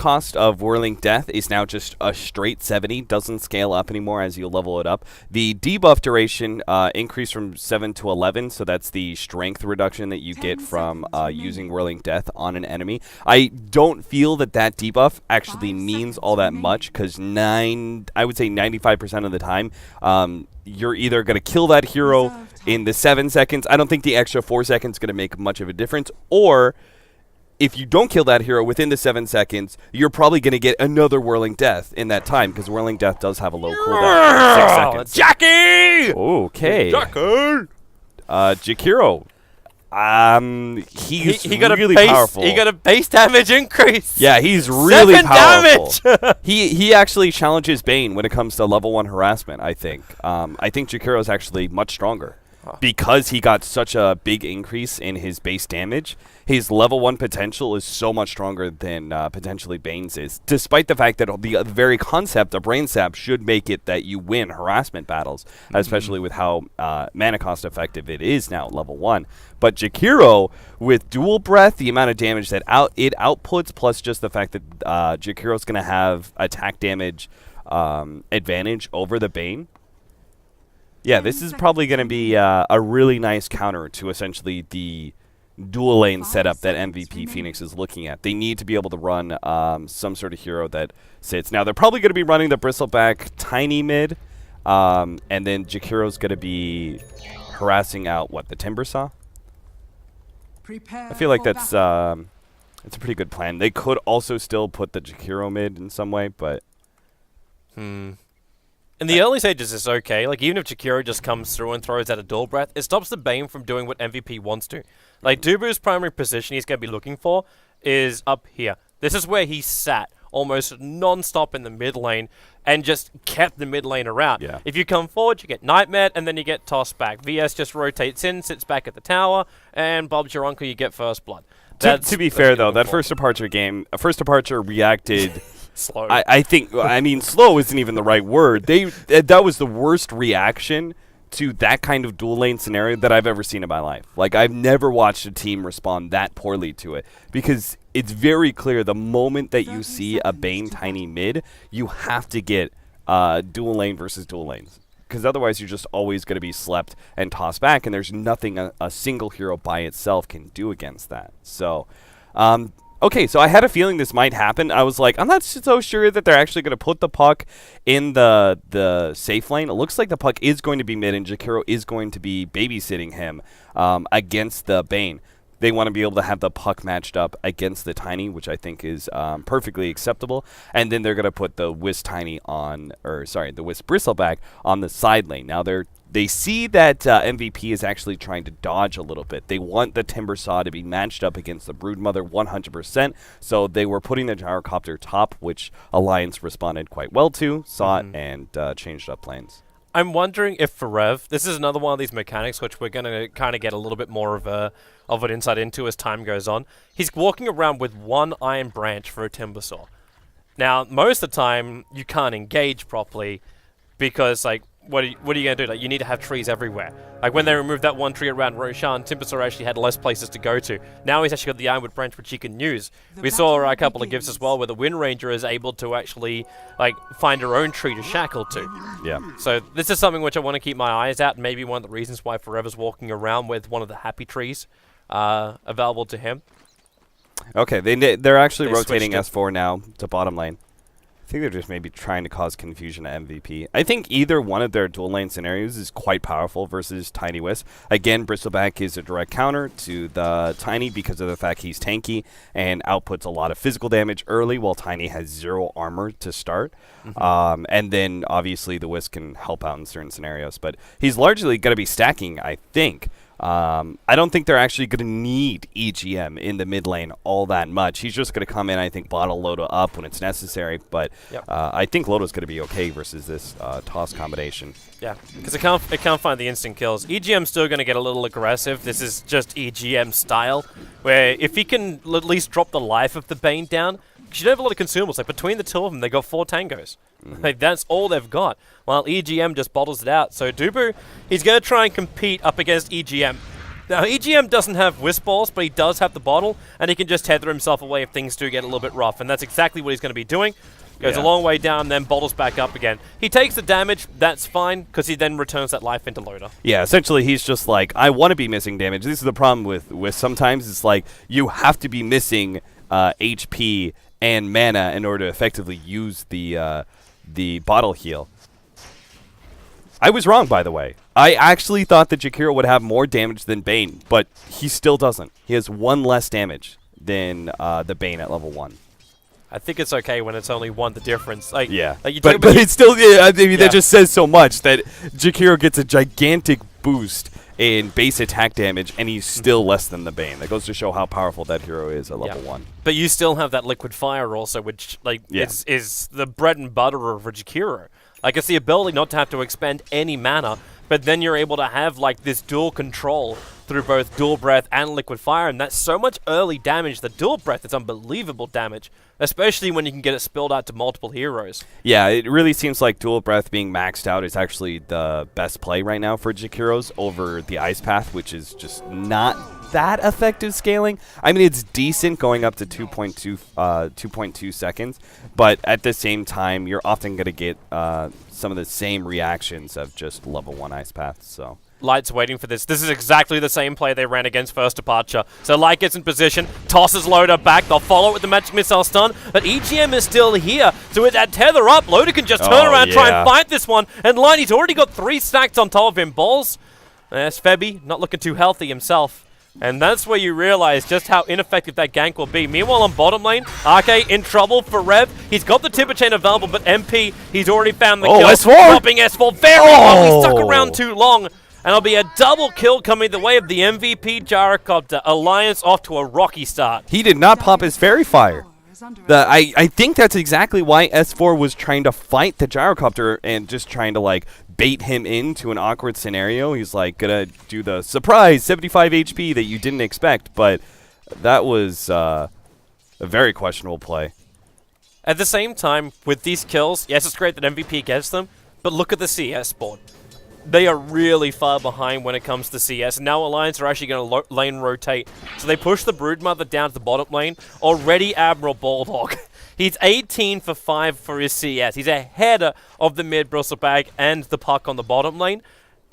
cost of Whirling Death is now just a straight 70, doesn't scale up anymore as you level it up. The debuff duration increased from 7 to 11, so that's the strength reduction that you get from using Whirling Death on an enemy. I don't feel that debuff actually means all that much, because I would say 95% of the time, you're either going to kill that hero in the 7 seconds. I don't think the extra 4 seconds is going to make much of a difference, or if you don't kill that hero within the 7 seconds, you're probably going to get another Whirling Death in that time, because Whirling Death does have a low cooldown. 6 seconds. Jackie! Okay. Jackie! Jakiro. He's he got really a base, powerful. He got a base damage increase. Yeah, he's really 7 powerful. damage! he actually challenges Bane when it comes to level 1 harassment, I think. I think Jakiro's actually much stronger. Because he got such a big increase in his base damage, his level 1 potential is so much stronger than potentially Bane's is, despite the fact that the very concept of Brain Sap should make it that you win harassment battles, especially with how mana cost effective it is now at level 1. But Jakiro, with Dual Breath, the amount of damage that it outputs, plus just the fact that Jakiro's going to have attack damage advantage over the Bane, yeah, this is probably going to be a really nice counter to essentially the dual lane setup that MVP Phoenix is looking at. They need to be able to run some sort of hero that sits. Now, they're probably going to be running the Bristleback Tiny mid, and then Jakiro's going to be harassing out, the Timbersaw? I feel like that's a pretty good plan. They could also still put the Jakiro mid in some way, but... In the early stages, it's okay. Like, even if Jakiro just comes through and throws out a dual breath, it stops the Bane from doing what MVP wants to. Like, Dubu's primary position he's going to be looking for is up here. This is where he sat almost non-stop in the mid lane and just kept the mid lane around. Yeah. If you come forward, you get Nightmare, and then you get tossed back. VS just rotates in, sits back at the tower, and Bob's your uncle, you get first blood. To be fair, though, that first departure reacted... slow. I mean, slow isn't even the right word. That was the worst reaction to that kind of dual lane scenario that I've ever seen in my life. Like, I've never watched a team respond that poorly to it, because it's very clear the moment that you see a Bane Tiny mid, you have to get dual lane versus dual lanes, because otherwise you're just always going to be slept and tossed back, and there's nothing a single hero by itself can do against that. So, okay, so I had a feeling this might happen. I was like, I'm not so sure that they're actually going to put the puck in the safe lane. It looks like the puck is going to be mid, and Jakiro is going to be babysitting him against the Bane. They want to be able to have the puck matched up against the Tiny, which I think is perfectly acceptable. And then they're going to put the Wisp the Wisp Bristleback on the side lane. Now they see that MVP is actually trying to dodge a little bit. They want the Timbersaw to be matched up against the Broodmother 100%, so they were putting the Gyrocopter top, which Alliance responded quite well to, saw it, and changed up lanes. I'm wondering if for Rev, this is another one of these mechanics which we're going to kind of get a little bit more of an insight into as time goes on. He's walking around with one Iron Branch for a Timbersaw. Now, most of the time, you can't engage properly because, like, what are you going to do? Like, you need to have trees everywhere. Like, when they removed that one tree around Roshan, Timbersaw actually had less places to go to. Now he's actually got the Ironwood Branch, which he can use. We saw a couple of gifts as well, where the Wind Ranger is able to actually, like, find her own tree to shackle to. Yeah. So this is something which I want to keep my eyes out, and maybe one of the reasons why Forever's walking around with one of the happy trees available to him. Okay, they're actually rotating S4 now to bottom lane. I think they're just maybe trying to cause confusion to MVP. I think either one of their dual lane scenarios is quite powerful versus Tiny Wisp. Again, Bristleback is a direct counter to the Tiny because of the fact he's tanky and outputs a lot of physical damage early, while Tiny has 0 armor to start. And then, obviously, the Wisp can help out in certain scenarios. But he's largely going to be stacking, I think. I don't think they're actually going to need EGM in the mid lane all that much. He's just going to come in, I think, bottle Loda up when it's necessary. But I think Loda's going to be okay versus this toss combination. Yeah, because it can't find the instant kills. EGM's still going to get a little aggressive. This is just EGM style, where if he can at least drop the life of the Bane down, because you don't have a lot of consumables. Like, between the two of them, they got 4 tangos. Like, that's all they've got, while EGM just bottles it out. So Dubu, he's going to try and compete up against EGM. Now, EGM doesn't have Wisp Balls, but he does have the bottle, and he can just tether himself away if things do get a little bit rough, and that's exactly what he's going to be doing. Goes a long way down, then bottles back up again. He takes the damage, that's fine, because he then returns that life into Loader. Yeah, essentially he's just like, I want to be missing damage. This is the problem with sometimes it's like, you have to be missing HP and mana in order to effectively use the bottle heal. I was wrong, by the way. I actually thought that Jakiro would have more damage than Bane, but he still doesn't. He has 1 less damage than the Bane at level 1. I think it's okay when it's only 1 the difference. Like, yeah, like but it's still, I mean, that just says so much that Jakiro gets a gigantic boost in base attack damage, and he's still less than the Bane. That goes to show how powerful that hero is at level 1. But you still have that liquid fire also, which is the bread and butter of Jakiro. Like, it's the ability not to have to expend any mana, but then you're able to have, like, this dual control through both dual breath and liquid fire, and that's so much early damage. The dual breath is unbelievable damage, especially when you can get it spilled out to multiple heroes. Yeah, it really seems like dual breath being maxed out is actually the best play right now for Jakiro's over the Ice Path, which is just not that effective scaling. I mean, it's decent going up to 2.2 seconds, but at the same time, you're often going to get some of the same reactions of just level 1 Ice Path, so... Light's waiting for this. This is exactly the same play they ran against First Departure. So Light gets in position, tosses Loader back. They'll follow with the Magic Missile stun, but EGM is still here. So with that tether up, Loader can just turn around and try and fight this one. And Light, he's already got 3 stacks on top of him. Balls. There's Febby, not looking too healthy himself. And that's where you realize just how ineffective that gank will be. Meanwhile, on bottom lane, RK in trouble for Rev. He's got the Timber Chain available, but MP, he's already found the kill. S4! Dropping S4 very well. He stuck around too long. And it'll be a double kill coming the way of the MVP Gyrocopter. Alliance off to a rocky start. He did not pop his Fairy Fire. I think that's exactly why S4 was trying to fight the Gyrocopter and just trying to, like, bait him into an awkward scenario. He's, like, gonna do the surprise 75 HP that you didn't expect, but that was a very questionable play. At the same time, with these kills, yes, it's great that MVP gets them, but look at the CS board. They are really far behind when it comes to CS. Now Alliance are actually going to lane rotate. So they push the Broodmother down to the bottom lane. Already Admiral Bulldog. He's 18 for 5 for his CS. He's ahead of the mid Bristleback and the Puck on the bottom lane.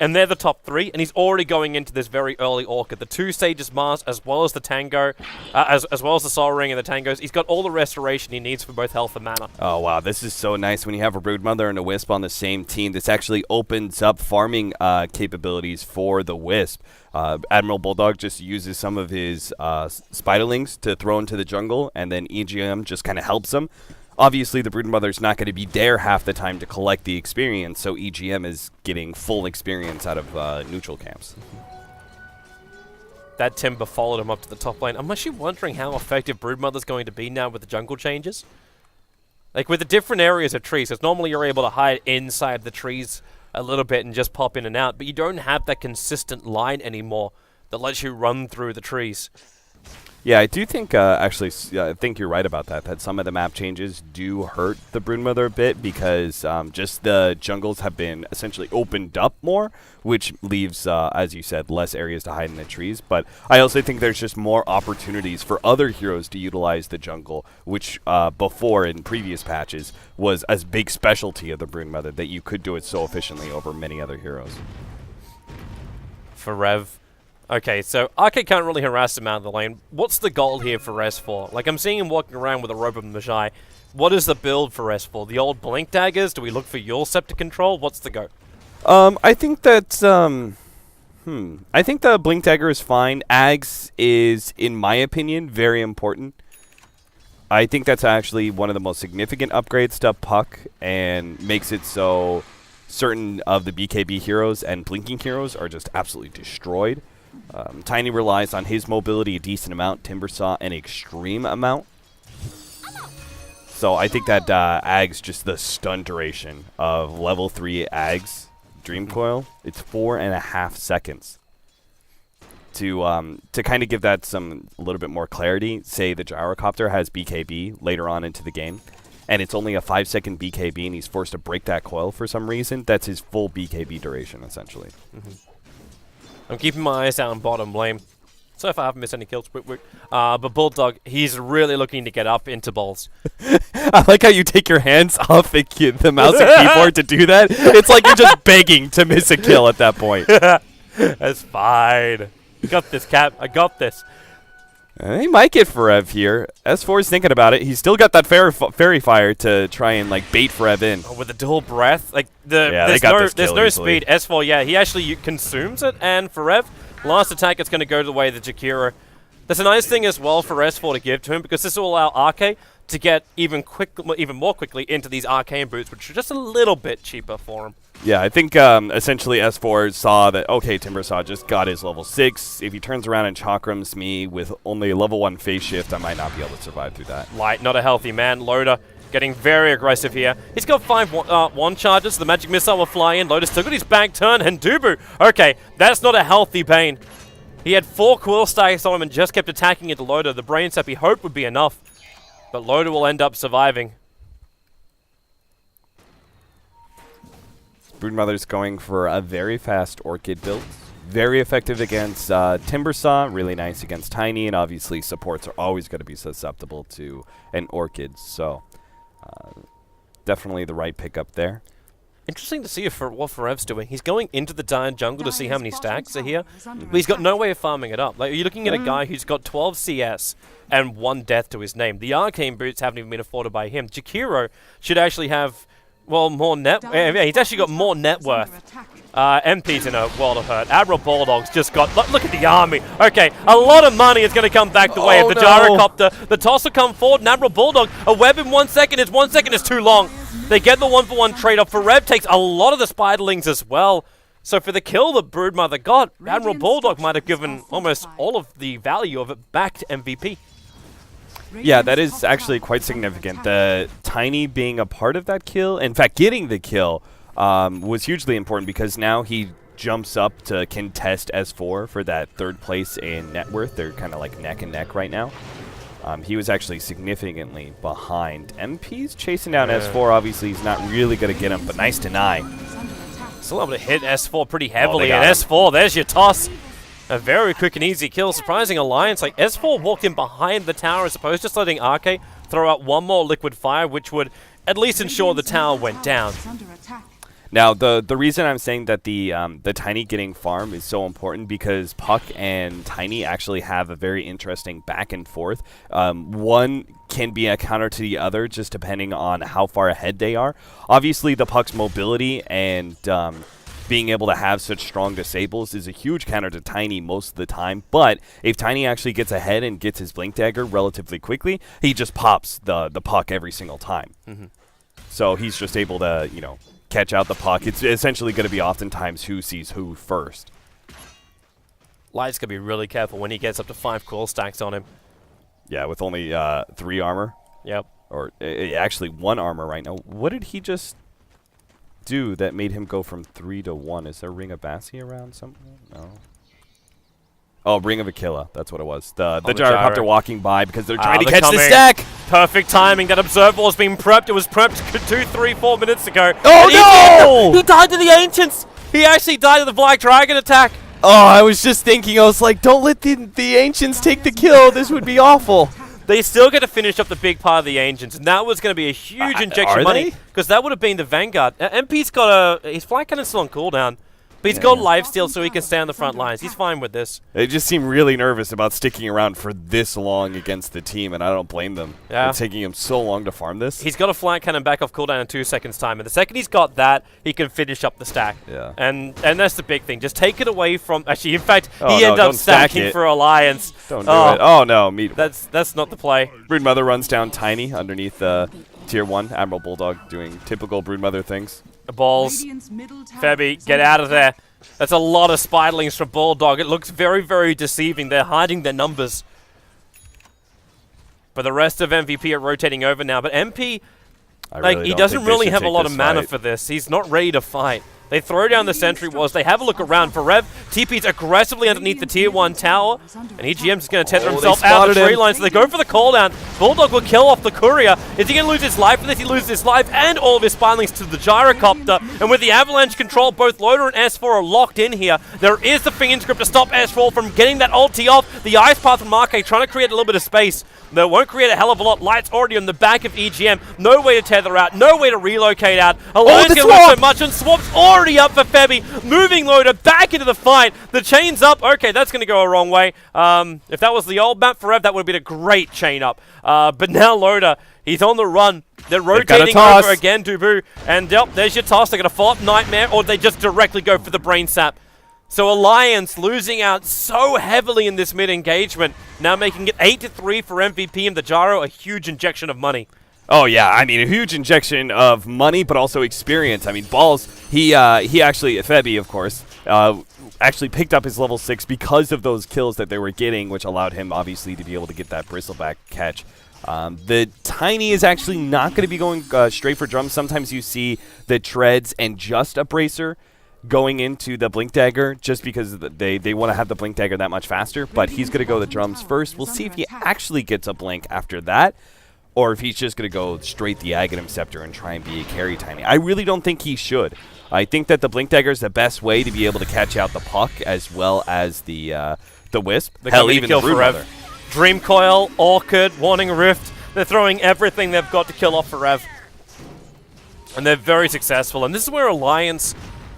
And they're the top 3, and he's already going into this very early Orchid. The 2 Sages Mars, as well as the Tango, as well as the Soul Ring and the Tangos. He's got all the restoration he needs for both health and mana. Oh, wow. This is so nice when you have a Broodmother and a Wisp on the same team. This actually opens up farming capabilities for the Wisp. Admiral Bulldog just uses some of his Spiderlings to throw into the jungle, and then EGM just kind of helps him. Obviously, the Broodmother's not going to be there half the time to collect the experience, so EGM is getting full experience out of neutral camps. That Timber followed him up to the top lane. I'm actually wondering how effective Broodmother's going to be now with the jungle changes. Like, with the different areas of trees, because normally you're able to hide inside the trees a little bit and just pop in and out, but you don't have that consistent line anymore that lets you run through the trees. Yeah, I do think, actually, I think you're right about that, that some of the map changes do hurt the Broodmother a bit because just the jungles have been essentially opened up more, which leaves, as you said, less areas to hide in the trees. But I also think there's just more opportunities for other heroes to utilize the jungle, which before, in previous patches, was a big specialty of the Broodmother, that you could do it so efficiently over many other heroes. For Rev. Okay, so RK can't really harass him out of the lane. What's the goal here for S4? Like, I'm seeing him walking around with a robe of Magi. What is the build for S4? The old Blink Daggers? Do we look for Yule Scepter control? What's the go? I think that, I think the Blink Dagger is fine. Ags is, in my opinion, very important. I think that's actually one of the most significant upgrades to Puck and makes it so certain of the BKB heroes and blinking heroes are just absolutely destroyed. Tiny relies on his mobility a decent amount, Timbersaw an extreme amount. So I think that Ags, just the stun duration of level 3 Ags Dream Coil, it's 4.5 seconds. To kind of give that a little bit more clarity, say the Gyrocopter has BKB later on into the game, and it's only a 5-second BKB and he's forced to break that coil for some reason, that's his full BKB duration, essentially. I'm keeping my eyes out on bottom lane. So far, I haven't missed any kills. But Bulldog, he's really looking to get up into balls. I like how you take your hands off the mouse and keyboard to do that. It's like you're just begging to miss a kill at that point. That's fine. I got this, Cap. I got this. He might get Forev here. S4 is thinking about it. He's still got that fairy fire to try and like bait Forev in. Oh, with the dual breath, like there's no easily. speed. S4, yeah, he actually consumes it, and Forev, last attack, it's going to go the way of the Jakiro. That's a nice thing as well for S4 to give to him, because this will allow Arcane to get even more quickly into these Arcane boots, which are just a little bit cheaper for him. Yeah, I think essentially S4 saw that, okay, Timbersaw just got his level 6. If he turns around and chakrams me with only a level 1 phase shift, I might not be able to survive through that. Light, not a healthy man. Loda getting very aggressive here. He's got 5 one charges. The magic missile will fly in. Loda still got his back turn, and Dubu. Okay, that's not a healthy Bane. He had 4 quill stacks on him and just kept attacking into Loda. The brain sap he hoped would be enough, but Loda will end up surviving. Broodmother's going for a very fast Orchid build. Very effective against Timbersaw, really nice against Tiny, and obviously supports are always going to be susceptible to an Orchid, so definitely the right pickup there. Interesting to see what Forev's doing. He's going into the Dire jungle to see how many stacks are here, but he's got no way of farming it up. Like, you're looking at a guy who's got 12 CS and 1 death to his name. The Arcane boots haven't even been afforded by him. Jakiro should actually have, well, more net. Yeah, he's actually got more net worth. MP's in a world of hurt. Admiral Bulldog's just got. Look at the army. Okay, a lot of money is going to come back the way of the gyrocopter. The toss will come forward. And Admiral Bulldog, a web in 1 second. 1 second is too long. They get the 1-for-1 trade-off. Forev takes a lot of the Spiderlings as well. So for the kill that Broodmother got, Admiral Bulldog might have given almost all of the value of it back to MVP. Yeah, that is actually quite significant. The Tiny being a part of that kill, in fact, getting the kill, was hugely important because now he jumps up to contest S4 for that 3rd place in net worth. They're kind of like neck and neck right now. He was actually significantly behind. MP's chasing down S4. Obviously, he's not really going to get him, but nice deny. Still able to hit S4 pretty heavily, and S4, there's your toss. A very quick and easy kill. Surprising alliance. Like, S4 walked in behind the tower as opposed to just letting Arcane throw out 1 more liquid fire, which would at least ensure the tower went down. Now, the reason I'm saying that the Tiny getting farm is so important because Puck and Tiny actually have a very interesting back and forth. One can be a counter to the other just depending on how far ahead they are. Obviously, the Puck's mobility and being able to have such strong disables is a huge counter to Tiny most of the time. But if Tiny actually gets ahead and gets his Blink Dagger relatively quickly, he just pops the Puck every single time. So he's just able to, you know, catch out the Puck. It's essentially going to be oftentimes who sees who first. Light's going to be really careful when he gets up to 5 quill stacks on him. Yeah, with only 3 armor. Yep. Or actually 1 armor right now. What did he just do that made him go from 3 to 1? Is there Ring of Bassi around somewhere? No. Oh, Ring of Aquila. That's what it was. The gyrocopter walking by because they're trying to catch the stack. Perfect timing. That observer was being prepped. It was prepped 2, 3, 4 minutes ago. Oh, no! He died to the Ancients. He actually died to the Black Dragon attack. Oh, I was just thinking. I was like, don't let the Ancients take the kill. This would be awful. They still get to finish up the big part of the Ancients, and that was going to be a huge injection of money because that would have been the Vanguard. MP's got his flight cannon's still on cooldown. But he's got lifesteal so he can stay on the front lines. He's fine with this. They just seem really nervous about sticking around for this long against the team, and I don't blame them. Yeah. It's taking him so long to farm this. He's got a flight cannon back off cooldown in 2 seconds' time, and the second he's got that, he can finish up the stack. Yeah. And that's the big thing. Just take it away from... Actually, in fact, he ended up stacking for Alliance. Don't do it. Oh, no. That's not the play. Broodmother runs down Tiny underneath Tier 1. Admiral Bulldog doing typical Broodmother things. The balls. Febby, get out of there. That's a lot of Spiderlings from Bulldog. It looks very, very deceiving. They're hiding their numbers. But the rest of MVP are rotating over now. But MP, he doesn't really have a lot of mana for this. He's not ready to fight. They throw down the sentry walls. They have a look around. For Rev, TP's aggressively underneath the tier 1 tower. And EGM's going to tether himself out of the tree line. So they go for the call down. Bulldog will kill off the courier. Is he going to lose his life? For this, he loses his life and all of his spinelings to the gyrocopter. And with the avalanche control, both Loader and S4 are locked in here. There is the Fiend script to stop S4 from getting that ulti off. The Ice Path from Marque trying to create a little bit of space. They won't create a hell of a lot. Light's already on the back of EGM. No way to tether out. No way to relocate out. Alliance going to lose so much, and Swap's already up for Febby. Moving Loader back into the fight. The chain's up. Okay, that's going to go a wrong way. If that was the old map for Rev, that would have been a great chain up. But now Loader, he's on the run. They're rotating over again, Dubu. And yep, there's your toss. They're going to follow up Nightmare, or they just directly go for the Brain Sap. So Alliance losing out so heavily in this mid-engagement, now making it 8-3 for MVP and the Gyro, a huge injection of money. Oh yeah, I mean a huge injection of money, but also experience. I mean, Balls, he actually, Febby of course, actually picked up his level 6 because of those kills that they were getting, which allowed him obviously to be able to get that bristleback catch. The Tiny is actually not going to be going straight for drums. Sometimes you see the treads and just a bracer going into the Blink Dagger just because they want to have the Blink Dagger that much faster, but he's going to go the drums first. We'll see if he actually gets a Blink after that, or if he's just going to go straight the Aghanim Scepter and try and be a carry Tiny. I really don't think he should. I think that the Blink Dagger is the best way to be able to catch out the Puck as well as the Wisp. Hell, even the Broodmother. Dream Coil, Orchid, Warning Rift. They're throwing everything they've got to kill off for Rev. And they're very successful. And this is where Alliance,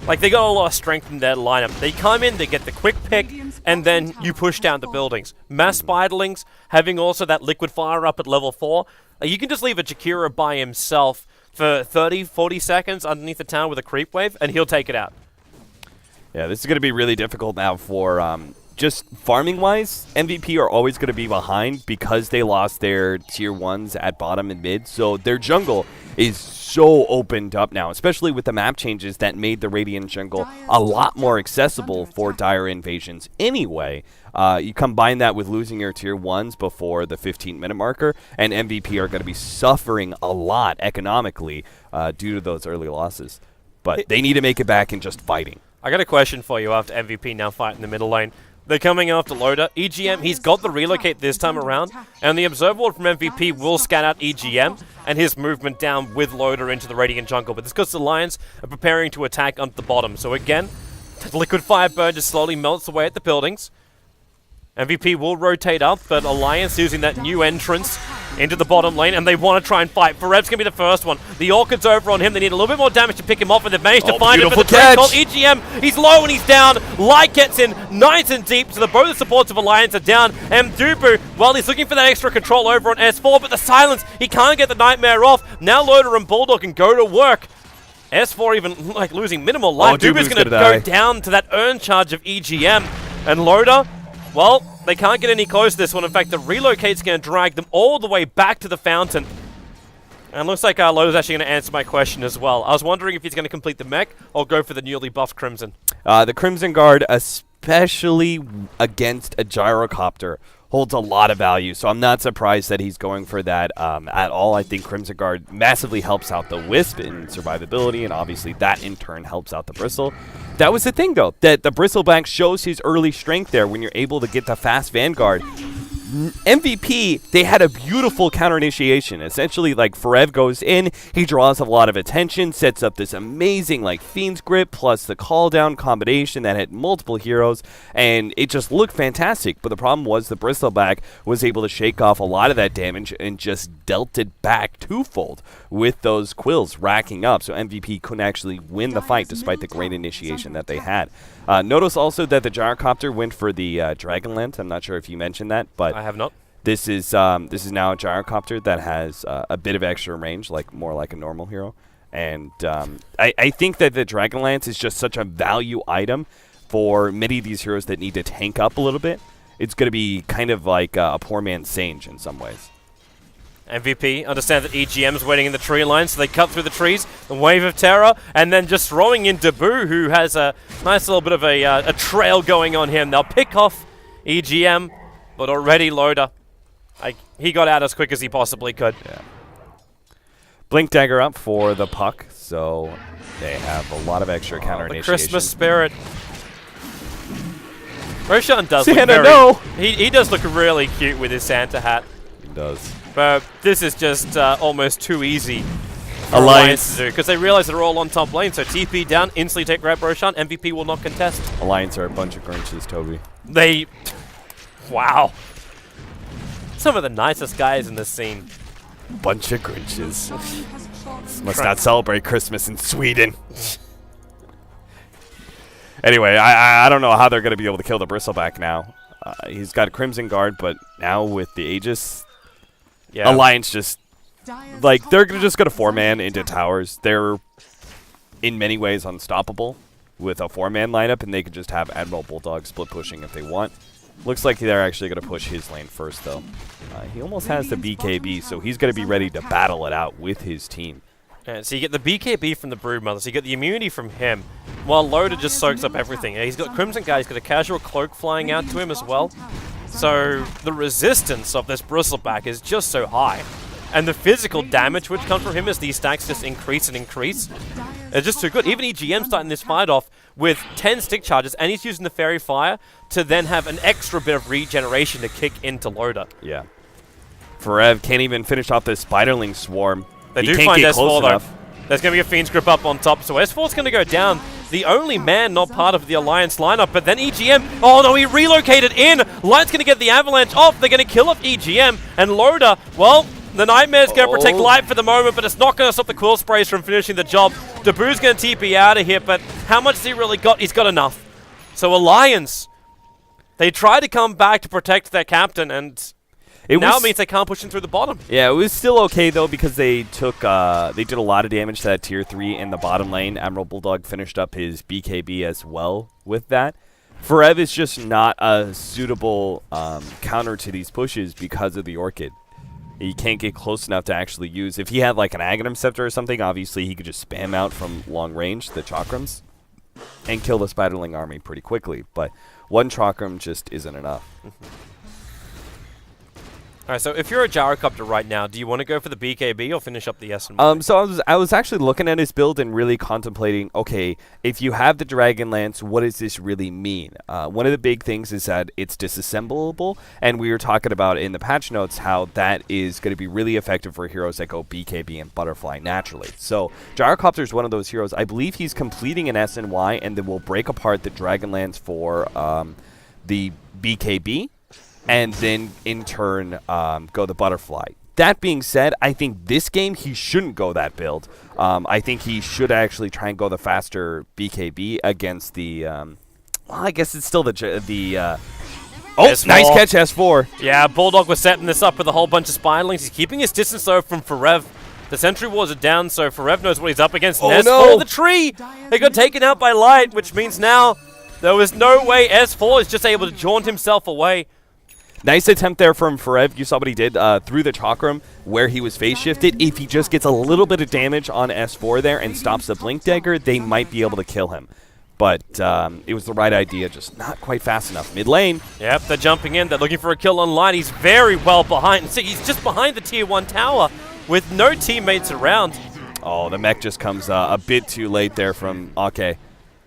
like, they got a lot of strength in their lineup. They come in, they get the quick pick, and then you push down the buildings. Mass Spiderlings, having also that Liquid Fire up at level 4. You can just leave a Jakira by himself for 30, 40 seconds underneath the town with a creep wave, and he'll take it out. Yeah, this is going to be really difficult now for just farming-wise. MVP are always going to be behind because they lost their tier 1s at bottom and mid, so their jungle is so opened up now, especially with the map changes that made the Radiant jungle a lot more accessible for dire invasions anyway. You combine that with losing your tier 1s before the 15-minute marker, and MVP are going to be suffering a lot economically due to those early losses. But they need to make it back in just fighting. I got a question for you after MVP now fighting the middle lane. They're coming after Loader. EGM, he's got the relocate this time around, and the Observer Ward from MVP will scan out EGM and his movement down with Loader into the Radiant jungle. But this because the Lions are preparing to attack on the bottom. So again, the Liquid Fire Burn just slowly melts away at the buildings. MVP will rotate up, but Alliance using that new entrance into the bottom lane, and they want to try and fight. Farev's going to be the first one. The Orchid's over on him. They need a little bit more damage to pick him off, and they've managed to find him for the trade call. EGM, he's low and he's down. Light gets in nice and deep, so both the supports of Alliance are down. And Dubu, well, he's looking for that extra control over on S4, but the silence, he can't get the Nightmare off. Now Loader and Bulldog can go to work. S4 even like losing minimal life. Dubu's going to go down to that earn charge of EGM. And Loader, well, they can't get any close to this one. In fact, the relocate's going to drag them all the way back to the fountain. And looks like Loader's actually going to answer my question as well. I was wondering if he's going to complete the mech or go for the newly buffed Crimson. The Crimson Guard, especially against a gyrocopter, holds a lot of value, so I'm not surprised that he's going for that at all. I think Crimson Guard massively helps out the Wisp in survivability, and obviously that in turn helps out the Bristle. That was the thing, though, that the Bristleback shows his early strength there when you're able to get the fast Vanguard. MVP, they had a beautiful counter initiation. Essentially, like, Farev goes in, he draws a lot of attention, sets up this amazing, like, Fiend's Grip plus the call down combination that hit multiple heroes, and it just looked fantastic. But the problem was the Bristleback was able to shake off a lot of that damage and just dealt it back twofold with those quills racking up. So MVP couldn't actually win the fight despite the great initiation that they had. Notice also that the Gyrocopter went for the Dragonlance. I'm not sure if you mentioned that, but I have not. This is now a Gyrocopter that has a bit of extra range, like more like a normal hero. And I think that the Dragonlance is just such a value item for many of these heroes that need to tank up a little bit. It's going to be kind of like a poor man's Sage in some ways. MVP understand that EGM's waiting in the tree line, so they cut through the trees, the Wave of Terror, and then just throwing in Dabu, who has a nice little bit of a trail going on him. They'll pick off EGM, but already Loader, he got out as quick as he possibly could. Yeah. Blink Dagger up for the puck, so they have a lot of extra counter The initiation. Christmas spirit. Roshan does Santa, look no! He does look really cute with his Santa hat. He does. But this is just almost too easy for Alliance to do, because they realize they're all on top lane. So TP down, instantly take grab Roshan. MVP will not contest. Alliance are a bunch of Grinches, Toby. They... Wow. Some of the nicest guys in this scene. Bunch of Grinches. Must not celebrate Christmas in Sweden. Anyway, I don't know how they're going to be able to kill the Bristleback now. He's got a Crimson Guard, but now with the Aegis, Alliance just... Like, they're just going to 4-man into towers. They're, in many ways, unstoppable with a 4-man lineup, and they could just have Admiral Bulldog split pushing if they want. Looks like they're actually going to push his lane first, though. He almost has the BKB, so he's going to be ready to battle it out with his team. And so you get the BKB from the Broodmother, so you get the immunity from him, while Loda just soaks up everything. He's got Crimson Guy, he's got a casual cloak flying out to him as well. So the resistance of this Bristleback is just so high. And the physical damage which comes from him as these stacks just increase and increase. It's just too good. Even EGM starting this fight off with 10 stick charges, and he's using the Fairy Fire to then have an extra bit of regeneration to kick into Loda. Yeah. Forev can't even finish off this Spiderling Swarm. They he do can't find get S4 close though. enough. There's going to be a Fiend's Grip up on top, so S4's going to go down. The only man not part of the Alliance lineup, but then EGM, oh no, he relocated in! Light's going to get the Avalanche off, they're going to kill off EGM, and Loda, well, the Nightmare's going to protect Light for the moment, but it's not going to stop the Quill Sprays from finishing the job. Dabu's going to TP out of here, but how much has he really got? He's got enough. So Alliance, they try to come back to protect their captain, and it means they can't push him through the bottom. Yeah, it was still okay, though, because they took they did a lot of damage to that Tier 3 in the bottom lane. Admiral Bulldog finished up his BKB as well with that. Forev is just not a suitable counter to these pushes because of the Orchid. He can't get close enough to actually use. If he had like an Aghanim Scepter or something, obviously he could just spam out from long range the Chakrams and kill the Spiderling army pretty quickly. But one Chakram just isn't enough. Alright, so if you're a Gyrocopter right now, do you want to go for the BKB or finish up the S&Y? So I was actually looking at his build and really contemplating, okay, if you have the Dragonlance, what does this really mean? One of the big things is that it's disassemblable, and we were talking about in the patch notes how that is going to be really effective for heroes that go BKB and Butterfly naturally. So Gyrocopter is one of those heroes. I believe he's completing an S&Y, and then we'll break apart the Dragonlance for the BKB. And then, in turn, go the Butterfly. That being said, I think this game he shouldn't go that build. I think he should actually try and go the faster BKB against the... well, I guess it's still the oh, S4. Nice catch, S4. Yeah, Bulldog was setting this up with a whole bunch of Spiderlings. He's keeping his distance, though, from Forev. The Sentry Wars are down, so Forev knows what he's up against. And S4, the tree! They got taken out by Light, which means now there was no way S4 is just able to jaunt himself away. Nice attempt there from Forev. You saw what he did through the Chakram where he was phase shifted. If he just gets a little bit of damage on S4 there and stops the Blink Dagger, they might be able to kill him. But it was the right idea, just not quite fast enough. Mid lane. Yep, they're jumping in. They're looking for a kill on Light. He's very well behind. See, he's just behind the Tier 1 tower with no teammates around. Oh, the mech just comes a bit too late there from Ake.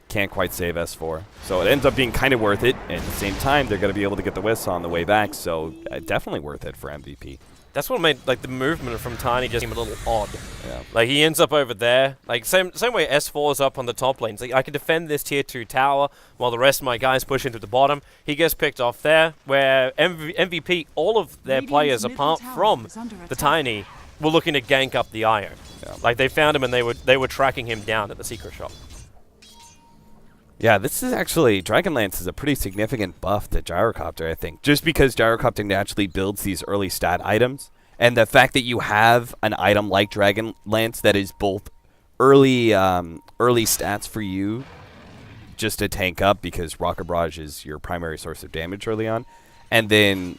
Can't quite save S4. So it ends up being kind of worth it. At the same time, they're going to be able to get the Wisp on the way back, so definitely worth it for MVP. That's what made like the movement from Tiny just seem a little odd. Yeah. Like he ends up over there. Like same way S4 is up on the top lane. Like I can defend this Tier 2 tower while the rest of my guys push into the bottom. He gets picked off there, where MVP, all of their players apart from the Tiny, were looking to gank up the Io. Yeah. Like they found him and they were tracking him down at the secret shop. Yeah, this is actually, Dragonlance is a pretty significant buff to Gyrocopter, I think. Just because Gyrocopter naturally builds these early stat items, and the fact that you have an item like Dragonlance that is both early stats for you just to tank up, because Rocket Barrage is your primary source of damage early on, and then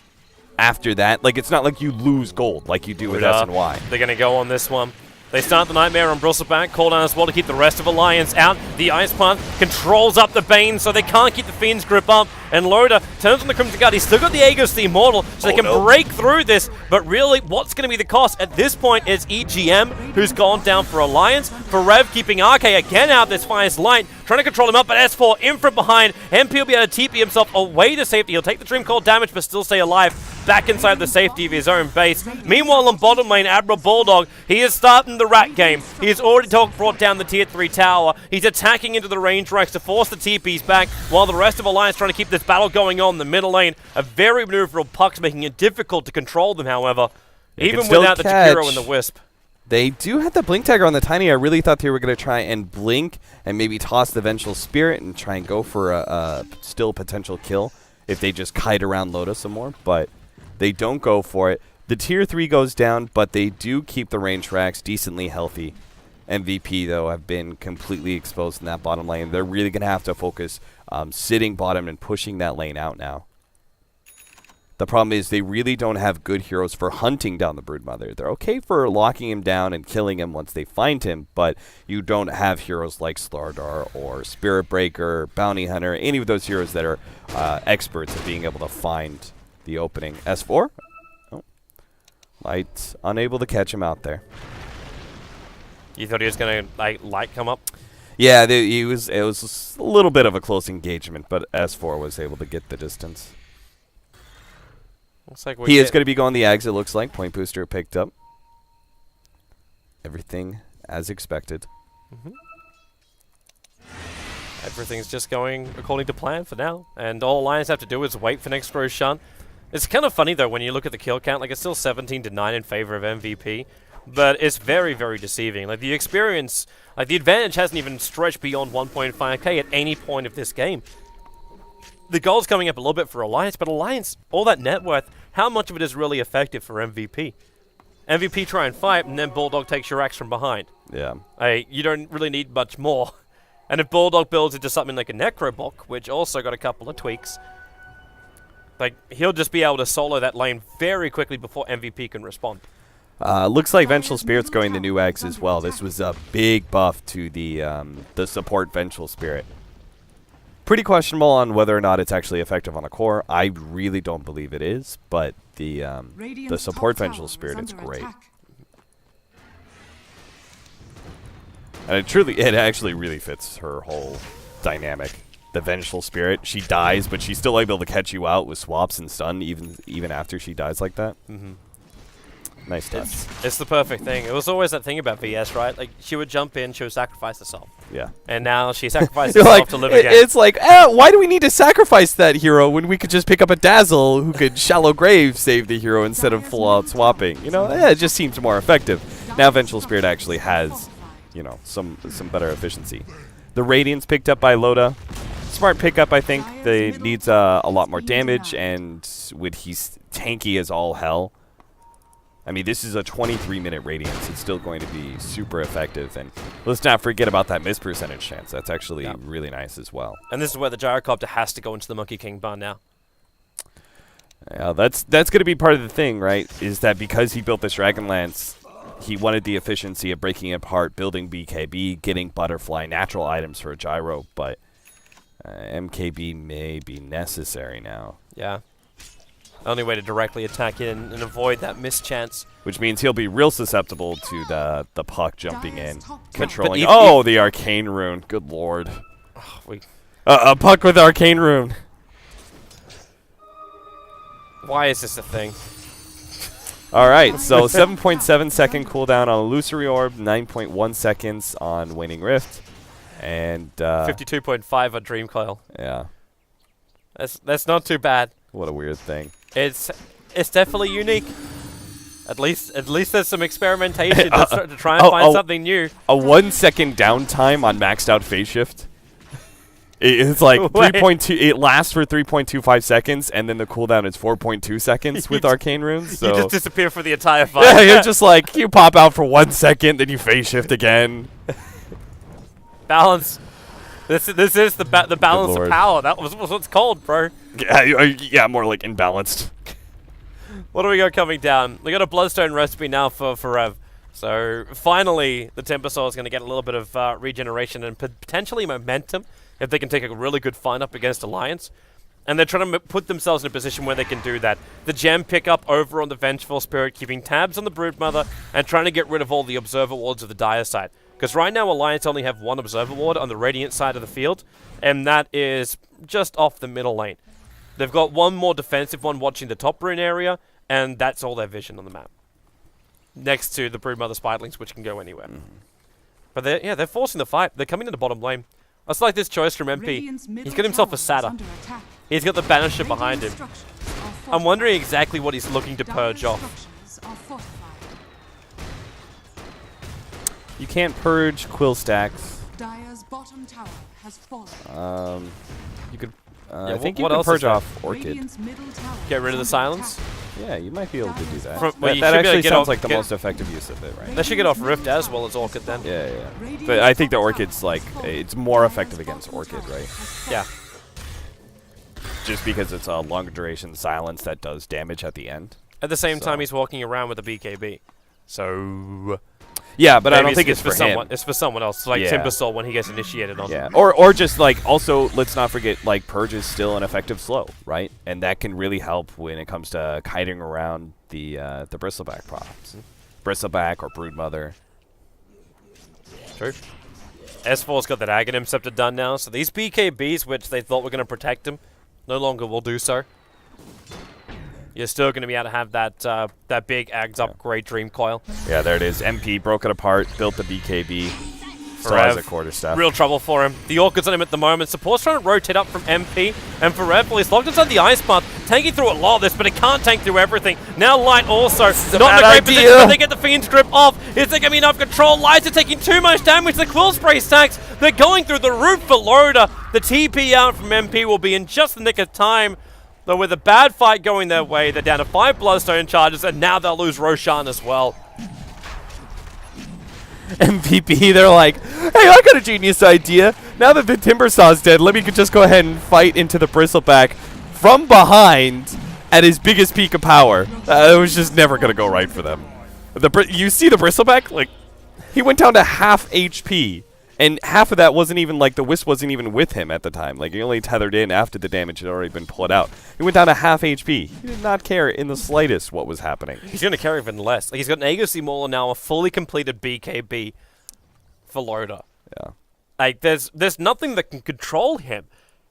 after that, like it's not like you lose gold like you do with S&Y. They're going to go on this one. They start the Nightmare on Bristleback, call down as well to keep the rest of Alliance out. The Ice Plant controls up the Bane, so they can't keep the Fiend's grip up. And Loda turns on the Crimson Guard. He's still got the Aegis, the Immortal, so they can break through this. But really, what's going to be the cost? At this point, it's EGM who's gone down for Alliance. For Rev, keeping RK again out this Fire's Light, trying to control him up, but S4 in from behind. MP will be able to TP himself away to safety. He'll take the Dream Cold damage, but still stay alive. Back inside the safety of his own base. Meanwhile, on bottom lane, Admiral Bulldog, he is starting the rat game. He has already brought down the tier 3 tower. He's attacking into the range racks to force the TPs back, while the rest of Alliance trying to keep this battle going on in the middle lane. A very maneuverable pucks, making it difficult to control them, however, even without the Jakiro and the Wisp. They do have the Blink Dagger on the Tiny. I really thought they were going to try and blink and maybe toss the Vengeful Spirit and try and go for a still potential kill if they just kite around Loda some more, but they don't go for it. The tier 3 goes down, but they do keep the range racks decently healthy. MVP, though, have been completely exposed in that bottom lane. They're really going to have to focus sitting bottom and pushing that lane out now. The problem is they really don't have good heroes for hunting down the Broodmother. They're okay for locking him down and killing him once they find him, but you don't have heroes like Slardar or Spirit Breaker, Bounty Hunter, any of those heroes that are experts at being able to find the opening. S4? Oh. Light unable to catch him out there. You thought he was going to light come up? Yeah, it was a little bit of a close engagement, but S4 was able to get the distance. Looks like he is going to be going the Ags, it looks like. Point booster picked up. Everything as expected. Everything's just going according to plan for now, and all Alliance have to do is wait for next Roshan. It's kind of funny, though, when you look at the kill count. Like, it's still 17-9 in favor of MVP, but it's very, very deceiving. Like, the experience, like, the advantage hasn't even stretched beyond 1.5k at any point of this game. The goal's coming up a little bit for Alliance, but Alliance, all that net worth, how much of it is really effective for MVP? MVP try and fight, and then Bulldog takes your axe from behind. Yeah. You don't really need much more. And if Bulldog builds into something like a Necrobok, which also got a couple of tweaks, like, he'll just be able to solo that lane very quickly before MVP can respond. Looks like Vengeful Spirit's going the new X as well. This was a big buff to the support Vengeful Spirit. Pretty questionable on whether or not it's actually effective on a core. I really don't believe it is, but the support Vengeful Spirit, it's great. And it actually really fits her whole dynamic. The Vengeful Spirit, she dies, but she's still able to catch you out with swaps and stun even after she dies like that. Nice touch. It's the perfect thing. It was always that thing about VS, right? Like, she would jump in, she would sacrifice herself. Yeah. And now she sacrifices herself to live again. It's like, why do we need to sacrifice that hero when we could just pick up a Dazzle who could Shallow Grave save the hero instead of full-out swapping? You know, it just seems more effective. Now Vengeful Spirit actually has, you know, some better efficiency. The Radiance picked up by Loda. Smart pickup, I think. They needs a lot more damage, and he's tanky as all hell. I mean, this is a 23-minute Radiance. It's still going to be super effective. And let's not forget about that miss percentage chance. That's actually really nice as well. And this is where the Gyrocopter has to go into the Monkey King barn now. Yeah, that's going to be part of the thing, right? Is that because he built this Dragonlance, he wanted the efficiency of breaking it apart, building BKB, getting Butterfly, natural items for a Gyro, but MKB may be necessary now. Yeah. Only way to directly attack in and avoid that mischance. Which means he'll be real susceptible to the puck jumping in, controlling. The Arcane Rune. Good lord. A puck with Arcane Rune. Why is this a thing? All right, so 7.7 second cooldown on Illusory Orb, 9.1 seconds on Waning Rift, and 52.5 on Dream Coil. Yeah. That's not too bad. What a weird thing. It's definitely unique. At least there's some experimentation to try and find something new. A 1 second downtime on maxed out phase shift. It's like 3.2. It lasts for 3.25 seconds, and then the cooldown is 4.2 seconds with Arcane Runes. So you just disappear for the entire fight. Yeah, you're just like, you pop out for 1 second, then you phase shift again. Balance. This is the balance of power. That was what it's called, bro. Yeah, more like imbalanced. What do we got coming down? We got a Bloodstone recipe now for Rev. So finally, the Timbersaw is going to get a little bit of regeneration and potentially momentum if they can take a really good fight up against Alliance. And they're trying to put themselves in a position where they can do that. The gem pickup over on the Vengeful Spirit, keeping tabs on the Broodmother, and trying to get rid of all the Observer Wards of the Dire side. Because right now, Alliance only have one Observer Ward on the Radiant side of the field, and that is just off the middle lane. They've got one more defensive one watching the top rune area, and that's all their vision on the map. Next to the Broodmother Spiderlings, which can go anywhere. But they're forcing the fight. They're coming to the bottom lane. It's like this choice from MP. He's got himself a Satyr. He's got the Banisher behind him. I'm wondering exactly what he's looking to purge off. You can't purge Quill stacks. Dire's bottom tower has fallen. You could. Yeah, I think what you can else purge is there? off Orchid. Radiant's middle tower Get rid of the is silence? under Yeah, you might be able to do that. Well, you That should be able to actually get sounds off- like the get- most effective use of it, right? They should get off Rift as well as Orchid then. Yeah, yeah. attack. But I think the Orchid's like, it's more effective against Orchid, right? Yeah. Just because it's a longer duration silence that does damage at the end. At the same time, So- he's walking around with a BKB. So Yeah, but I maybe don't think it's for someone. him. It's for someone else, like Yeah. Timbersaw when he gets initiated on. Yeah, or just like also let's not forget like Purge is still an effective slow, right? And that can really help when it comes to kiting around the Bristleback props, Bristleback or Broodmother. True. S4's got that Aghanim Scepter done now, so these BKBs, which they thought were going to protect him, no longer will do so. You're still going to be able to have that big Ags upgrade Dream Coil. Yeah, there it is. MP broke it apart, built the BKB. Still has a quarterstaff. Real trouble for him. The Orchid's on him at the moment. Support's trying to rotate up from MP. And for Rev, well, he's locked inside the Ice Path, tanking through a lot of this, but it can't tank through everything. Now Light also. Not in a bad great idea. position, but they get the Fiend's Grip off. Is there going to be enough control? Lights are taking too much damage. The Quill Spray stacks. They're going through the roof for Loda. The TP out from MP will be in just the nick of time. Though with a bad fight going their way, they're down to 5 Bloodstone charges, and now they'll lose Roshan as well. MVP, they're like, hey, I got a genius idea. Now that the Timbersaw's dead, let me just go ahead and fight into the Bristleback from behind at his biggest peak of power. It was just never going to go right for them. You see the Bristleback? Like, he went down to half HP. And half of that wasn't even, like, the Wisp wasn't even with him at the time. Like, he only tethered in after the damage had already been pulled out. He went down to half HP. He did not care in the slightest what was happening. He's going to carry even less. Like, he's got an Aegis Mauler now, a fully completed BKB for Loda. Yeah. Like, there's nothing that can control him.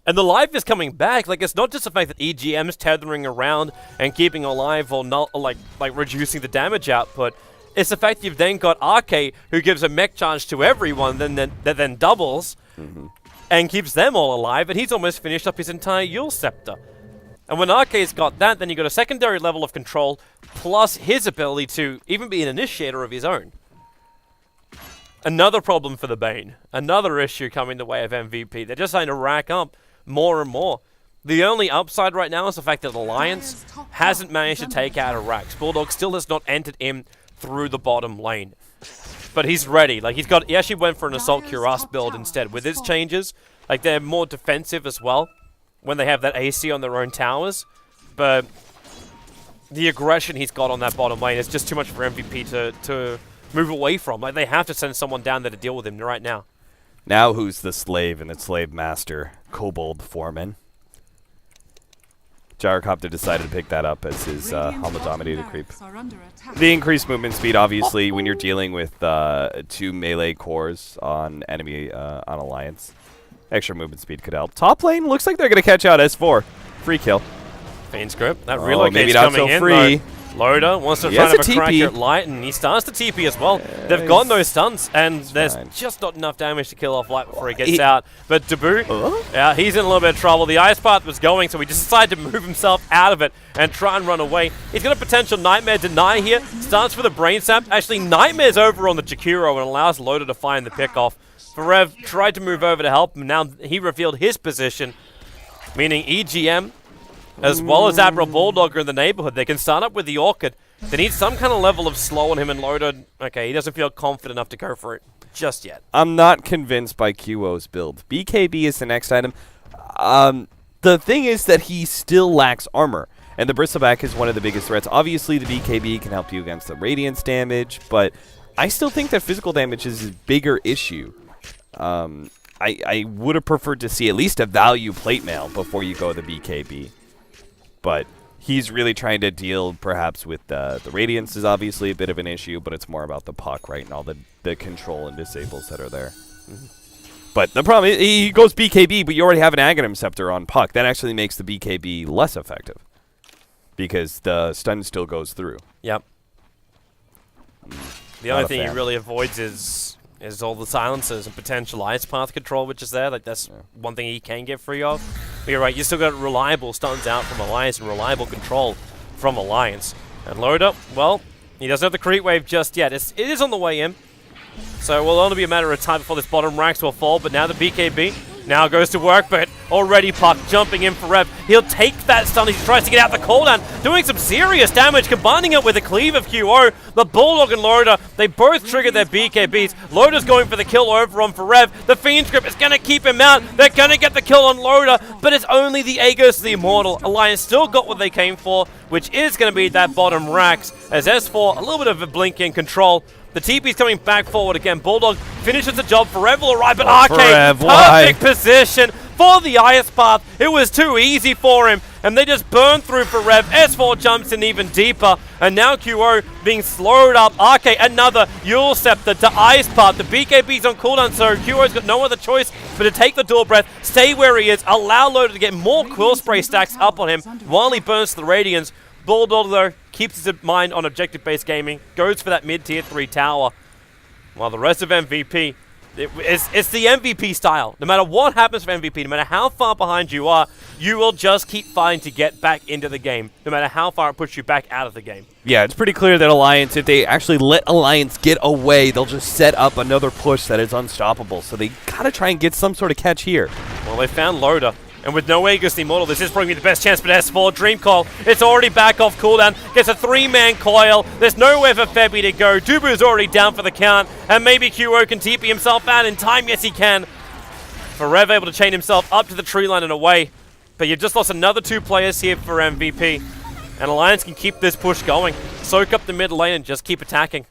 And the life is coming back. Like, it's not just the fact that EGM's tethering around and keeping alive or not, like reducing the damage output. It's the fact you've then got RK, who gives a mech charge to everyone, that then doubles, and keeps them all alive, and he's almost finished up his entire Yule Scepter. And when RK's got that, then you've got a secondary level of control, plus his ability to even be an initiator of his own. Another problem for the Bane. Another issue coming the way of MVP. They're just trying to rack up more and more. The only upside right now is the fact that Alliance hasn't managed to take out a Rax. Bulldog still has not entered in through the bottom lane. But he's ready. Like, he actually went for an Assault Cuirass build instead. With his changes, like, they're more defensive as well when they have that AC on their own towers. But the aggression he's got on that bottom lane is just too much for MVP to move away from. Like, they have to send someone down there to deal with him right now. Now who's the slave and the slave master? Kobold Foreman. Gyrocopter decided to pick that up as his Hama-dominated creep. The increased movement speed, obviously, when you're dealing with 2 melee cores on enemy on Alliance. Extra movement speed could help. Top lane looks like they're going to catch out S4. Free kill. Fiend's Grip. That maybe relocate's not coming so in, free. though. Loda wants to He try has to have a a crack TP. at Light, and he starts to TP as well. Yeah, They've got no stuns, and there's fine. just not enough damage to kill off Light before he gets out. But Dabu, Huh? yeah, he's in a little bit of trouble. The Ice Path was going, so he just decided to move himself out of it and try and run away. He's got a potential Nightmare deny here. Starts for the Brain Sap. Actually, Nightmare's over on the Jakiro and allows Loda to find the pickoff. Farev tried to move over to help him. Now he revealed his position, meaning EGM, as well as Admiral Bulldog are in the neighborhood. They can start up with the Orchid. They need some kind of level of slow on him, and Loda, okay, he doesn't feel confident enough to go for it just yet. I'm not convinced by QO's build. BKB is the next item. The thing is that he still lacks armor, and the Bristleback is one of the biggest threats. Obviously, the BKB can help you against the Radiance damage, but I still think that physical damage is a bigger issue. I would have preferred to see at least a value plate mail before you go the BKB. But he's really trying to deal perhaps with the Radiance is obviously a bit of an issue, but it's more about the puck, right, and all the control and disables that are there. But the problem is he goes BKB, but you already have an Aghanim Scepter on puck. That actually makes the BKB less effective because the stun still goes through. Yep. The only thing he really avoids is all the silencers and potential ice path control, which is there. Like that's one thing he can get free of. But you're right, you still got reliable stuns out from Alliance and reliable control from Alliance. And Loda, well, he doesn't have the creep wave just yet. It is on the way in. So it will only be a matter of time before this bottom ranks will fall, but now the BKB now goes to work, but already Puck jumping in for Rev. He'll take that stun as he tries to get out the cooldown, doing some serious damage, combining it with a cleave of QO. The Bulldog and Loda, they both trigger their BKBs. Loda's going for the kill over on for Rev. The Fiend's Grip is going to keep him out. They're going to get the kill on Loda, but it's only the Aegis, the Immortal. Alliance still got what they came for, which is going to be that bottom racks, as S4, a little bit of a blink in control. The TP's coming back forward again. Bulldog finishes the job. Forever will arrive, but Arcade, perfect position for the Ice Path. It was too easy for him, and they just burned through for Rev. S4 jumps in even deeper, and now QO being slowed up. Arcade, another Yule Scepter to Ice Path. The BKB's on cooldown, so QO's got no other choice but to take the dual breath, stay where he is, allow Loda to get more Quill Spray stacks up on him while he burns the Radiance. Bulldog, though, keeps his mind on objective-based gaming, goes for that mid-tier 3 tower, while the rest of MVP, it's the MVP style. No matter what happens for MVP, no matter how far behind you are, you will just keep fighting to get back into the game, no matter how far it puts you back out of the game. Yeah, it's pretty clear that Alliance, if they actually let Alliance get away, they'll just set up another push that is unstoppable. So they gotta try and get some sort of catch here. Well, they found Loda. And with no Aegis the Immortal, this is probably the best chance for S4. Dream Call, it's already back off cooldown. Gets a 3-man coil. There's nowhere for Febby to go. Dubu's already down for the count. And maybe QO can TP himself out in time. Yes, he can. Forever able to chain himself up to the tree line and away. But you've just lost another 2 players here for MVP. And Alliance can keep this push going. Soak up the mid lane and just keep attacking.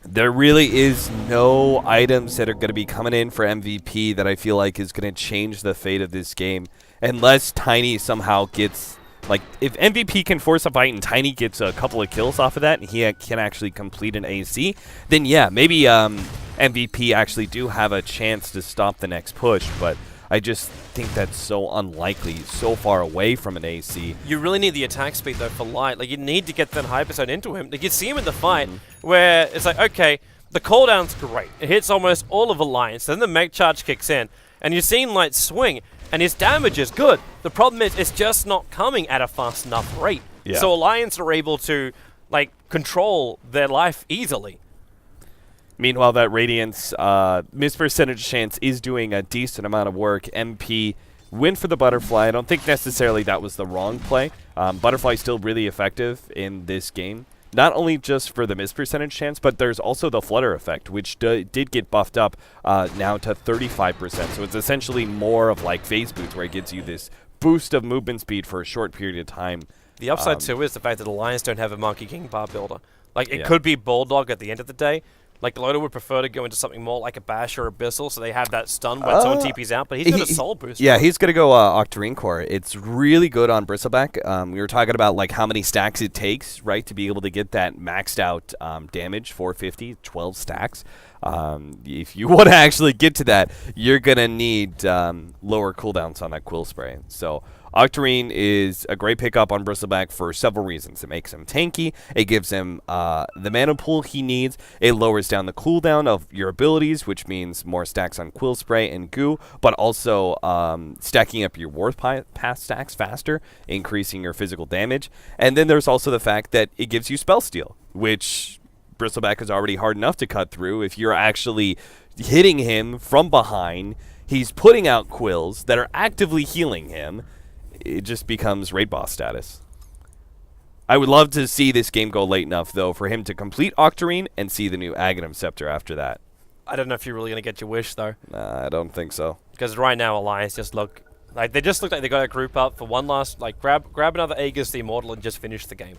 There really is no items that are going to be coming in for MVP that I feel like is going to change the fate of this game. Unless Tiny somehow gets, like, if MVP can force a fight and Tiny gets a couple of kills off of that and he can actually complete an AC, then yeah, maybe MVP actually do have a chance to stop the next push, but I just think that's so unlikely, so far away from an AC. You really need the attack speed, though, for Light. Like, you need to get that hyper zone into him. Like, you see him in the fight, where it's like, okay, the cooldown's great. It hits almost all of Alliance. Then the mech charge kicks in, and you're seeing Light swing, and his damage is good. The problem is, it's just not coming at a fast enough rate. Yeah. So Alliance are able to, like, control their life easily. Meanwhile, that Radiance miss percentage chance is doing a decent amount of work. MP win for the Butterfly. I don't think necessarily that was the wrong play. Butterfly still really effective in this game. Not only just for the miss percentage chance, but there's also the Flutter effect, which did get buffed up now to 35%. So it's essentially more of like phase boots, where it gives you this boost of movement speed for a short period of time. The upside, too, is the fact that Alliance don't have a Monkey King bar builder. Like, it could be Bulldog at the end of the day. Like, Loda would prefer to go into something more like a Bash or Abyssal, so they have that stun when someone TP's out, but he's got a soul boost. Yeah, he's going to go Octarine Core. It's really good on Bristleback. We were talking about, like, how many stacks it takes, right, to be able to get that maxed out damage, 450, 12 stacks. If you want to actually get to that, you're going to need lower cooldowns on that Quill Spray. So Octarine is a great pickup on Bristleback for several reasons. It makes him tanky. It gives him the mana pool he needs. It lowers down the cooldown of your abilities, which means more stacks on Quill Spray and Goo, but also stacking up your Warth Path stacks faster, increasing your physical damage. And then there's also the fact that it gives you Spell Steal, which Bristleback is already hard enough to cut through. If you're actually hitting him from behind, he's putting out quills that are actively healing him. It just becomes raid boss status. I would love to see this game go late enough, though, for him to complete Octarine and see the new Aghanim Scepter after that. I don't know if you're really going to get your wish, though. Nah, I don't think so. Because right now, Alliance just look like they got a group up for one last, like, grab another Aegis the Immortal and just finish the game.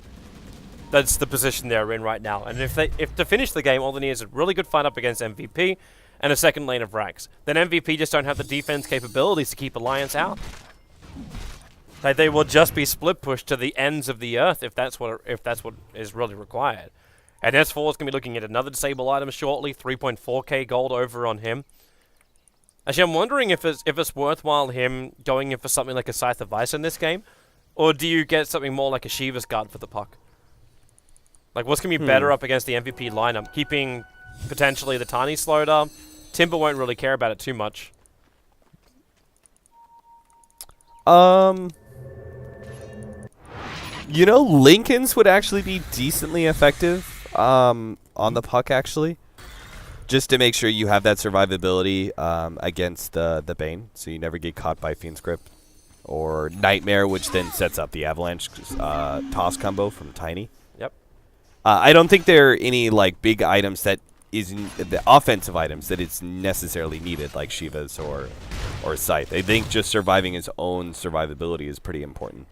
that's the position they're in right now. And if to finish the game, all they need is a really good fight up against MVP and a second lane of Rax. Then MVP just don't have the defense capabilities to keep Alliance out. Like, they will just be split pushed to the ends of the earth if that's what is really required. And S4 is going to be looking at another disable item shortly, 3.4k gold over on him. Actually, I'm wondering if it's worthwhile him going in for something like a Scythe of Ice in this game, or do you get something more like a Shiva's Guard for the puck? Like, what's going to be better up against the MVP lineup? Keeping potentially the Tiny slowed up. Timber won't really care about it too much. You know, Lincoln's would actually be decently effective on the puck, actually. Just to make sure you have that survivability against the Bane, so you never get caught by Fiend's Grip. Or Nightmare, which then sets up the Avalanche toss combo from Tiny. Yep. I don't think there are any like big items that the offensive items that it's necessarily needed, like Shiva's or Scythe. I think just surviving his own survivability is pretty important.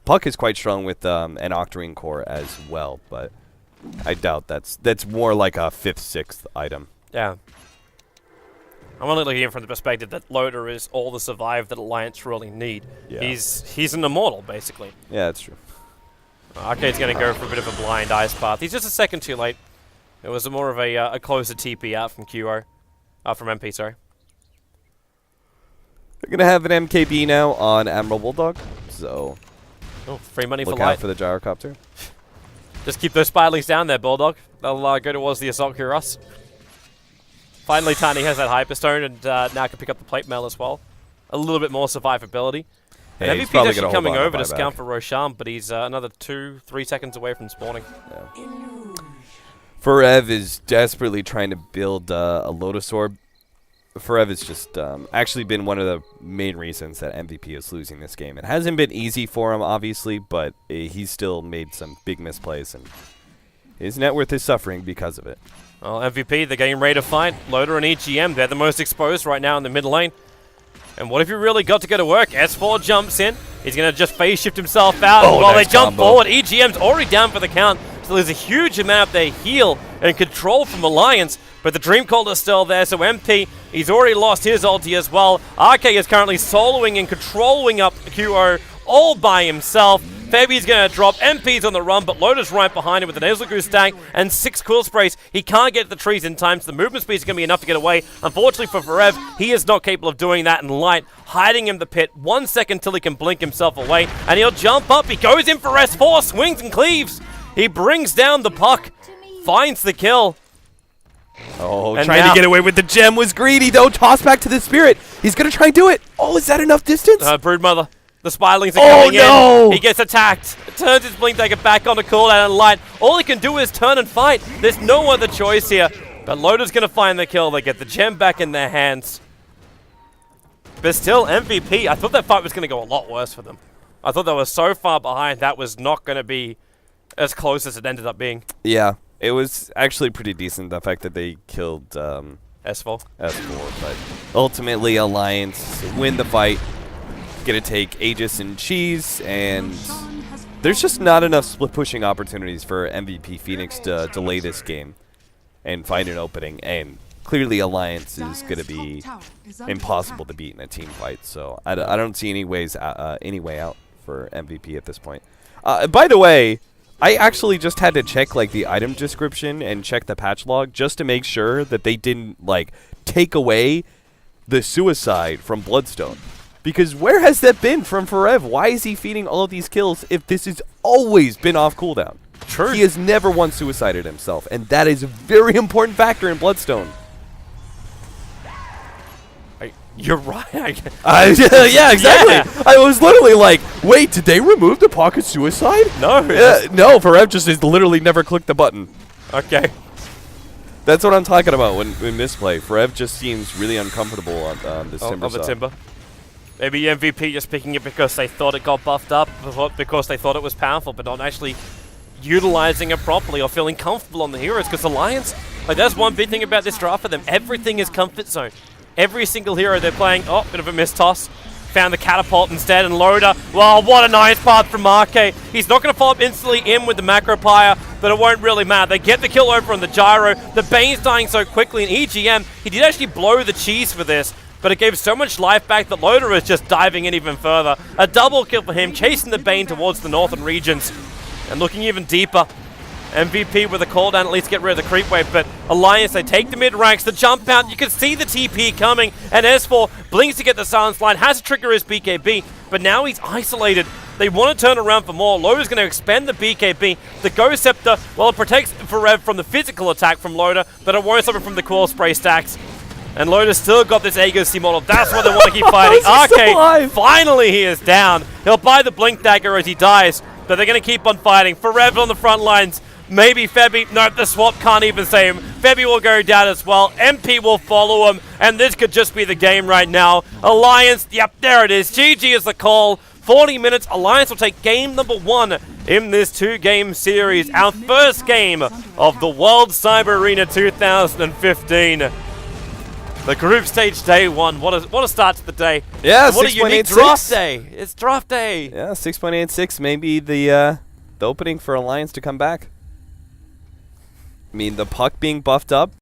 Puck is quite strong with an Octarine core as well, but I doubt that's more like a 5th, 6th item. Yeah. I'm only looking at it from the perspective that Loader is all the survive that Alliance really need. Yeah. He's an immortal, basically. Yeah, that's true. Arcade's going to go for a bit of a blind ice path. He's just a second too late. It was more of a closer TP out from QR. From MP, sorry. They're going to have an MKB now on Admiral Bulldog, so... Oh, free money for look light. out for the gyrocopter. Just keep those Spirelings down there, Bulldog. They'll go towards the Assault Cuirass. Finally, Tiny has that Hyperstone and now can pick up the Plate Mail as well. A little bit more survivability. Yeah, and MVP's actually coming over to scout for Roshan, but he's another 2-3 seconds away from spawning. Yeah. Forev is desperately trying to build a Lotus Orb. Forev has just actually been one of the main reasons that MVP is losing this game. It hasn't been easy for him, obviously, but he's still made some big misplays, and his net worth is suffering because of it. Well, MVP, they're getting ready to fight. Loader and EGM, they're the most exposed right now in the mid lane. And what if you really got to go to work? S4 jumps in. He's going to just phase shift himself out while nice they jump forward. EGM's already down for the count. So there's a huge amount of their heal and control from Alliance. But the Dream Cold is still there. So MP, he's already lost his ulti as well. RK is currently soloing and controlling up QO all by himself. Fabi's going to drop. MP's on the run, but Loader's right behind him with an Nasal Goose stack and 6 Quill Sprays. He can't get to the trees in time, so the movement speed is going to be enough to get away. Unfortunately for Forev, he is not capable of doing that, and Light hiding in the pit 1 second till he can blink himself away, and he'll jump up. He goes in for S4, swings and cleaves. He brings down the puck, finds the kill. Oh, and trying to get away with the gem was greedy, though. Toss back to the Spirit. He's going to try and do it. Oh, is that enough distance? Broodmother. The Spirelings are coming in. He gets attacked. Turns his Blink Dagger back on to cooldown and Light. All he can do is turn and fight. There's no other choice here. But Loader's going to find the kill. They get the gem back in their hands. But still, MVP, I thought that fight was going to go a lot worse for them. I thought they were so far behind, that was not going to be as close as it ended up being. Yeah, it was actually pretty decent, the fact that they killed S4. But ultimately, Alliance win the fight. Gonna take Aegis and Cheese, and there's just not enough split pushing opportunities for MVP Phoenix to delay this game and find an opening, and clearly Alliance is gonna be impossible to beat in a team fight, so I don't see any way out for MVP at this point. By the way, I actually just had to check like the item description and check the patch log just to make sure that they didn't like take away the suicide from Bloodstone. Because where has that been from Forev? Why is he feeding all of these kills if this has always been off cooldown? True. He has never once suicided himself, and that is a very important factor in Bloodstone. You're right. Yeah, exactly. Yeah. I was literally like, wait, did they remove the pocket suicide? No. No, Forev just has literally never clicked the button. Okay. That's what I'm talking about when misplay. Forev just seems really uncomfortable on this Timber. On the Timber. Maybe MVP just picking it because they thought it got buffed up, because they thought it was powerful, but not actually utilizing it properly or feeling comfortable on the heroes. Because Alliance, like that's one big thing about this draft for them. Everything is comfort zone. Every single hero they're playing, oh, bit of a miss toss. found the catapult instead, and Loda, well, what a nice path from Arke. He's not going to follow up instantly in with the macro pyre, but it won't really matter. They get the kill over on the gyro. The Bane's dying so quickly, and EGM, he did actually blow the cheese for this, but it gave so much life back that Loda is just diving in even further. A double kill for him, chasing the Bane towards the northern regions, and looking even deeper. MVP with a cooldown, at least get rid of the creep wave, but Alliance, they take the mid ranks, the jump out, you can see the TP coming, and S4 blinks to get the silence line, has to trigger his BKB, but now he's isolated. They want to turn around for more. Loda's going to expend the BKB. The Ghost Scepter, well, it protects Forev from the physical attack from Loda, but it won't stop him from the Quill Spray stacks. And Loda's still got this Aegis model. That's what they want to keep fighting. Arcade, finally he is down. He'll buy the Blink Dagger as he dies, but they're going to keep on fighting. Forever on the front lines. Maybe Febby. Nope, the swap can't even save him. Febby will go down as well. MP will follow him, and this could just be the game right now. Alliance, yep, there it is. GG is the call. 40 minutes. Alliance will take game number 1 in this 2-game series. Our first game of the World Cyber Arena 2015. The group stage day 1. What a start to the day. Yeah, what a unique 6.86. draft day. It's draft day. Yeah, 6.86. Maybe the opening for Alliance to come back. I mean, the puck being buffed up